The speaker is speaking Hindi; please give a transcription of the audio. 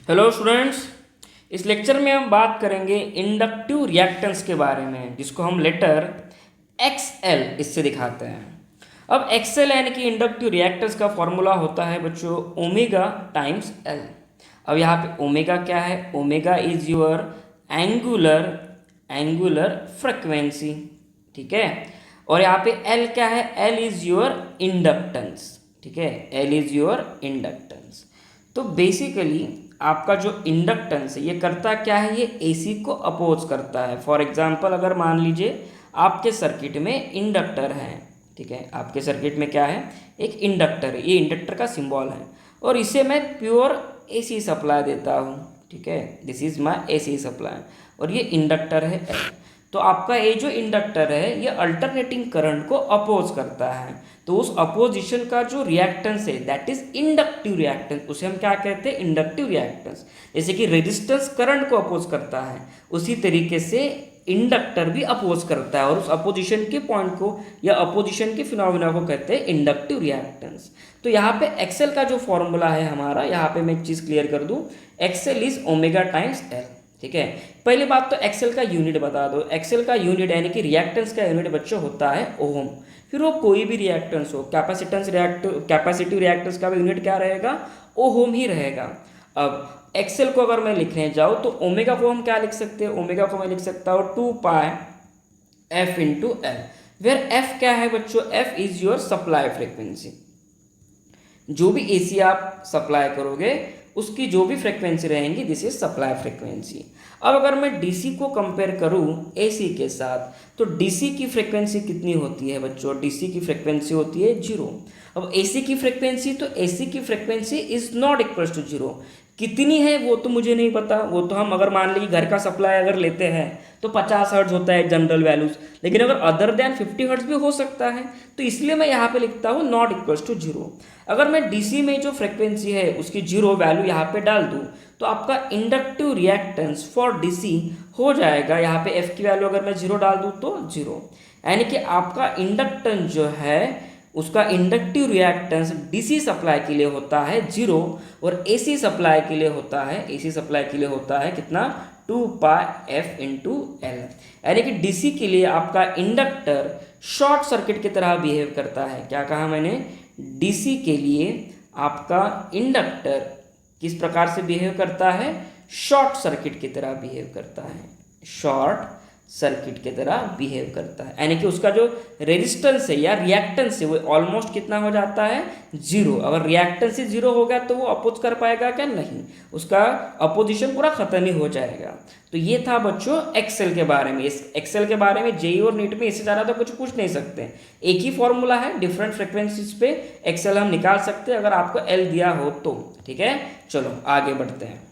हेलो स्टूडेंट्स, इस लेक्चर में हम बात करेंगे इंडक्टिव रिएक्टेंस के बारे में, जिसको हम लेटर XL इससे दिखाते हैं। अब XL यानी कि इंडक्टिव रिएक्टेंस का फॉर्मूला होता है बच्चों ओमेगा टाइम्स L। अब यहाँ पे ओमेगा क्या है? Omega is your angular frequency, ठीक है। और यहाँ पे L क्या है? L इज योर इंडक्टेंस, ठीक है। L is your inductance. तो बेसिकली आपका जो इंडक्टेंस है ये करता क्या है? ये AC को अपोज करता है। फॉर एग्जांपल अगर मान लीजिए आपके सर्किट में इंडक्टर है, ठीक है। आपके सर्किट में क्या है? एक इंडक्टर है, ये इंडक्टर का सिंबल है और इसे मैं प्योर AC सप्लाई देता हूँ, ठीक है। This is my AC supply और ये इंडक्टर है L। तो आपका ये जो इंडक्टर है ये अल्टरनेटिंग करंट को अपोज करता है। तो उस अपोजिशन का जो रिएक्टेंस है दैट इज इंडक्टिव रिएक्टेंस, उसे हम क्या कहते हैं? Inductive reactance. जैसे कि रेजिस्टेंस करंट को अपोज करता है, उसी तरीके से इंडक्टर भी अपोज करता है और उस अपोजिशन के पॉइंट को या अपोजिशन के फिनोमिना को कहते हैं इंडक्टिव रिएक्टेंस। तो यहाँ पे एक्सेल का जो फॉर्मूला है हमारा, यहाँ पे मैं एक चीज़ क्लियर कर दूँ, XL is omega times L, ठीक है। पहली बात तो एक्सेल का यूनिट बता दो। एक्सेल का यूनिट यानी कि रिएक्टेंस का यूनिट बच्चों होता है ओम। फिर वो कोई भी रिएक्टेंस हो, कैपेसिटिव रिएक्टेंस का भी यूनिट क्या रहेगा? ओम ही रहेगा। अब एक्सेल को अगर मैं लिखने जाऊँ तो ओमेगा को हम क्या लिख सकते हैं? ओमेगा को मैं लिख सकता हूँ 2 pi F into L, where F क्या है बच्चों? F is your supply frequency. जो भी AC आप सप्लाई करोगे उसकी जो भी फ्रिक्वेंसी रहेंगी, दिस इज सप्लाई फ्रिक्वेंसी। अब अगर मैं DC को कंपेयर करूं AC के साथ, तो DC की फ्रिक्वेंसी कितनी होती है बच्चों? DC की फ्रिक्वेंसी होती है 0। अब AC की फ्रिक्वेंसी, तो AC की frequency is not equals to 0। कितनी है वो तो मुझे नहीं पता। वो तो हम अगर मान लीजिए घर का सप्लाई अगर लेते हैं तो 50 हर्ट्ज होता है जनरल वैल्यूज, लेकिन अगर अदर देन 50 हर्ट्ज भी हो सकता है। तो इसलिए मैं यहाँ पे लिखता हूँ नॉट इक्वल्स टू 0। अगर मैं DC में जो फ्रिक्वेंसी है उसकी 0 वैल्यू यहाँ पे डाल दूँ तो आपका इंडक्टिव रिएक्टेंस फॉर DC हो जाएगा, यहाँ पे F की वैल्यू अगर मैं 0 डाल दूँ तो 0, यानी कि आपका इंडक्टेंस जो है उसका इंडक्टिव रिएक्टेंस DC सप्लाई के लिए होता है 0 और AC सप्लाई के लिए होता है कितना? 2 पाई F इंटू L। यानी कि DC के लिए आपका इंडक्टर शॉर्ट सर्किट की तरह बिहेव करता है। क्या कहा मैंने? DC के लिए आपका इंडक्टर किस प्रकार से बिहेव करता है? शॉर्ट सर्किट की तरह बिहेव करता है, शॉर्ट सर्किट की तरह बिहेव करता है। यानी कि उसका जो रेजिस्टेंस है या रिएक्टेंस है वो ऑलमोस्ट कितना हो जाता है? 0। अगर रिएक्टेंस ही 0 हो गया तो वो अपोज कर पाएगा क्या? नहीं, उसका अपोजिशन पूरा खत्म ही हो जाएगा। तो ये था बच्चों एक्सेल के बारे में। इस एक्सेल के बारे में जेई और नीट में इससे ज़्यादा तो कुछ पूछ नहीं सकते। एक ही फॉर्मूला है, डिफरेंट फ्रिक्वेंसीज पे एक्सेल हम निकाल सकते हैं अगर आपको L दिया हो तो, ठीक है। चलो आगे बढ़ते हैं।